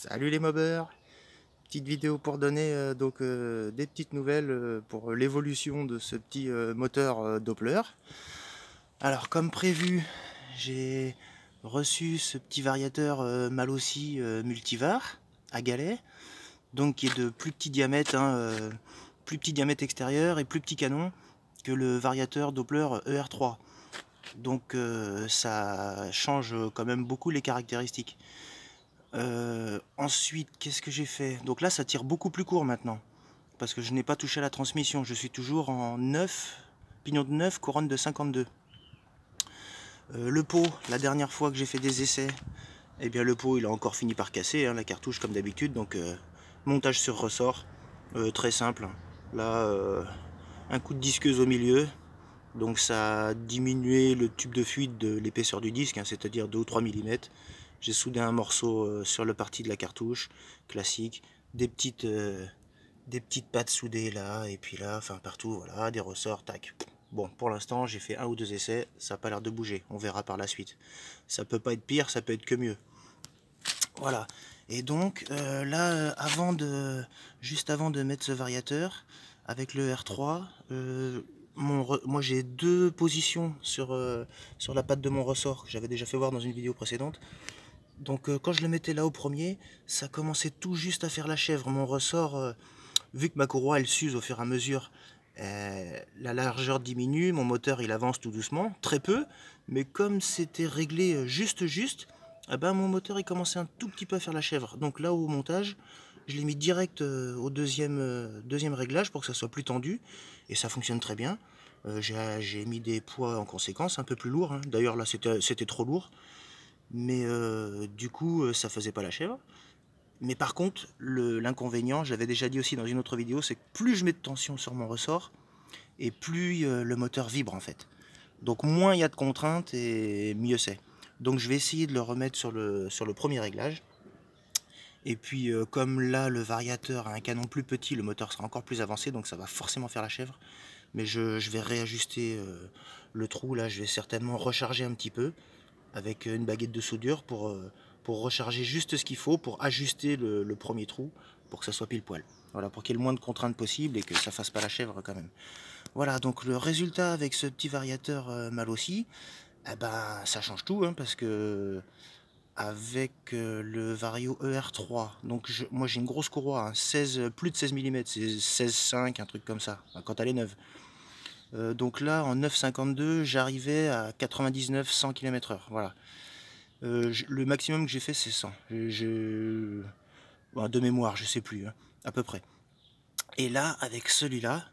Salut les mobbers! Petite vidéo pour donner des petites nouvelles pour l'évolution de ce petit moteur Doppler. Alors comme prévu, j'ai reçu ce petit variateur Malossi multivar à galet, donc qui est de plus petit diamètre, plus petit diamètre extérieur et plus petit canon que le variateur Doppler ER3. Donc ça change quand même beaucoup les caractéristiques. Ensuite, qu'est-ce que j'ai fait? Donc là, ça tire beaucoup plus court maintenant, parce que je n'ai pas touché à la transmission. Je suis toujours en 9, pignon de 9, couronne de 52. Le pot, la dernière fois que j'ai fait des essais, eh bien le pot il a encore fini par casser, la cartouche comme d'habitude. Donc montage sur ressort, très simple. Là, un coup de disqueuse au milieu, donc ça a diminué le tube de fuite de l'épaisseur du disque, c'est-à-dire 2 ou 3 mm. J'ai soudé un morceau sur le parti de la cartouche, classique, des petites pattes soudées là, et puis là, enfin partout, voilà, des ressorts, tac. Bon, pour l'instant, j'ai fait 1 ou 2 essais, ça n'a pas l'air de bouger, on verra par la suite. Ça peut pas être pire, ça peut être que mieux. Voilà, et donc là, juste avant de mettre ce variateur, avec le R3, moi j'ai 2 positions sur la patte de mon ressort, que j'avais déjà fait voir dans une vidéo précédente. Donc quand je le mettais là au premier, ça commençait tout juste à faire la chèvre. Mon ressort, vu que ma courroie elle s'use au fur et à mesure, la largeur diminue, mon moteur il avance tout doucement, très peu, mais comme c'était réglé juste, eh ben, mon moteur il commençait un tout petit peu à faire la chèvre. Donc là au montage, je l'ai mis direct au deuxième réglage pour que ça soit plus tendu, et ça fonctionne très bien. J'ai mis des poids en conséquence, un peu plus lourds, D'ailleurs là c'était trop lourd. Mais du coup, ça faisait pas la chèvre. Mais par contre, l'inconvénient, j'avais déjà dit aussi dans une autre vidéo, c'est que plus je mets de tension sur mon ressort, et plus le moteur vibre en fait. Donc moins il y a de contraintes et mieux c'est. Donc je vais essayer de le remettre sur le premier réglage. Et puis comme là le variateur a un canon plus petit, le moteur sera encore plus avancé, donc ça va forcément faire la chèvre. Mais je vais réajuster le trou, là je vais certainement recharger un petit peu avec une baguette de soudure pour recharger juste ce qu'il faut, pour ajuster le premier trou, pour que ça soit pile poil. Voilà, pour qu'il y ait le moins de contraintes possible et que ça fasse pas la chèvre quand même. Voilà, donc le résultat avec ce petit variateur Malossi, eh ben, ça change tout, parce que avec le Vario ER3, donc moi j'ai une grosse courroie, 16, plus de 16 mm, c'est 16,5, un truc comme ça, quand elle est neuve. Donc là, en 9,52, j'arrivais à 99-100 km/h, voilà. Le maximum que j'ai fait, c'est 100. Bon, de mémoire, je sais plus, à peu près. Et là, avec celui-là,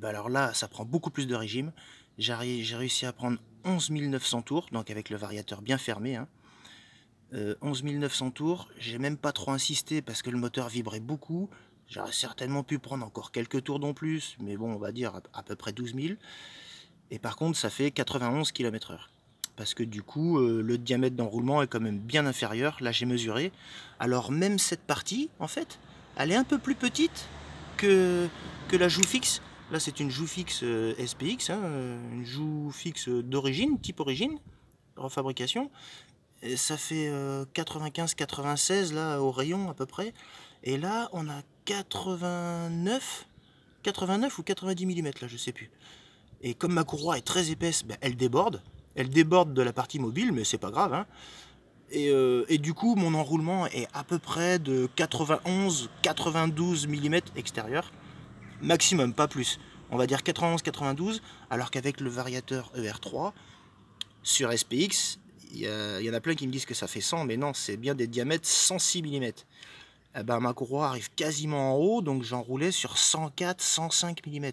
alors là, ça prend beaucoup plus de régime. J'ai réussi à prendre 11 900 tours, donc avec le variateur bien fermé. 11 900 tours, j'ai même pas trop insisté parce que le moteur vibrait beaucoup. J'aurais certainement pu prendre encore quelques tours en plus, mais bon, on va dire à peu près 12 000. Et par contre, ça fait 91 km/h. Parce que du coup, le diamètre d'enroulement est quand même bien inférieur. Là, j'ai mesuré. Alors même cette partie, en fait, elle est un peu plus petite que la joue fixe. Là, c'est une joue fixe SPX, une joue fixe d'origine, type origine, refabrication. Et ça fait 95-96 là au rayon à peu près. Et là, on a 89 ou 90 mm là, je sais plus. Et comme ma courroie est très épaisse, elle déborde. Elle déborde de la partie mobile, mais c'est pas grave. Et du coup, mon enroulement est à peu près de 91-92 mm extérieur. Maximum, pas plus. On va dire 91-92, alors qu'avec le variateur ER3, sur SPX, il y en a plein qui me disent que ça fait 100, mais non, c'est bien des diamètres 106 mm. Eh ben, ma courroie arrive quasiment en haut, donc j'enroulais sur 104-105 mm.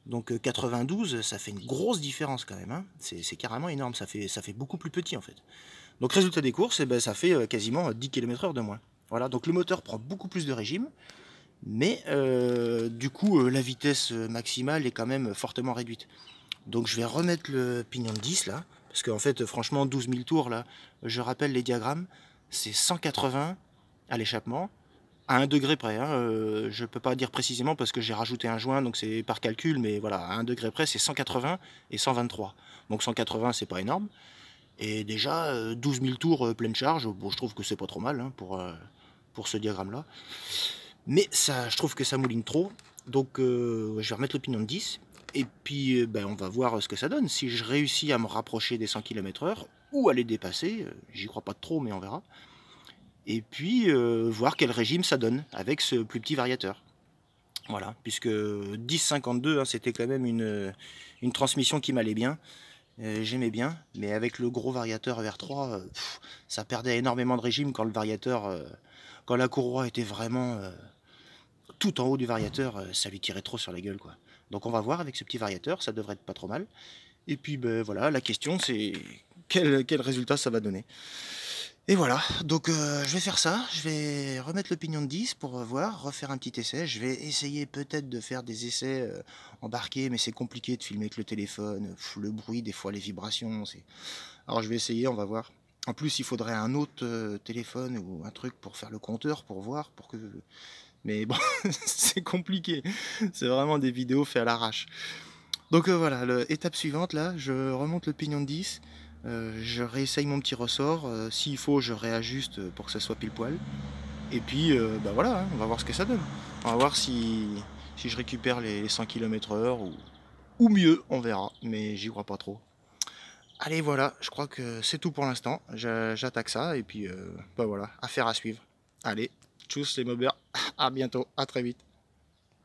Donc 92, ça fait une grosse différence quand même. C'est carrément énorme, ça fait beaucoup plus petit en fait. Donc résultat des courses, ça fait quasiment 10 km/h de moins. Voilà, donc le moteur prend beaucoup plus de régime, mais du coup la vitesse maximale est quand même fortement réduite. Donc je vais remettre le pignon de 10 là, parce qu'en fait franchement 12 000 tours là, je rappelle les diagrammes, c'est 180 à l'échappement, à 1 degré près, je peux pas dire précisément parce que j'ai rajouté un joint, donc c'est par calcul, mais voilà, à 1 degré près, c'est 180 et 123. Donc 180, c'est pas énorme. Et déjà, 12 000 tours pleine charge, bon, je trouve que c'est pas trop mal pour ce diagramme-là. Mais ça, je trouve que ça mouline trop. Donc je vais remettre le pignon de 10. Et puis ben, on va voir ce que ça donne. Si je réussis à me rapprocher des 100 km/h ou à les dépasser, j'y crois pas trop, mais on verra. Et puis voir quel régime ça donne avec ce plus petit variateur. Voilà, puisque 10,52, hein, c'était quand même une transmission qui m'allait bien. J'aimais bien, mais avec le gros variateur VR3, ça perdait énormément de régime quand le variateur, quand la courroie était vraiment tout en haut du variateur, ça lui tirait trop sur la gueule, quoi. Donc on va voir avec ce petit variateur, ça devrait être pas trop mal. Et puis ben voilà, la question c'est quel résultat ça va donner. Et voilà, donc je vais faire ça, je vais remettre le pignon de 10 pour voir, refaire un petit essai. Je vais essayer peut-être de faire des essais embarqués, mais c'est compliqué de filmer avec le téléphone, le bruit, des fois les vibrations. Alors je vais essayer, on va voir. En plus, il faudrait un autre téléphone ou un truc pour faire le compteur, pour voir, pour que... Mais bon, c'est compliqué, c'est vraiment des vidéos faites à l'arrache. Donc voilà, l'étape suivante, là, je remonte le pignon de 10. Je réessaye mon petit ressort, s'il faut je réajuste pour que ça soit pile poil. Et puis bah voilà, hein, on va voir ce que ça donne. On va voir si je récupère les 100 km/h ou mieux, on verra, mais j'y crois pas trop. Allez voilà, je crois que c'est tout pour l'instant, j'attaque ça et puis bah voilà, affaire à suivre. Allez, tchuss les mobers, à bientôt, à très vite.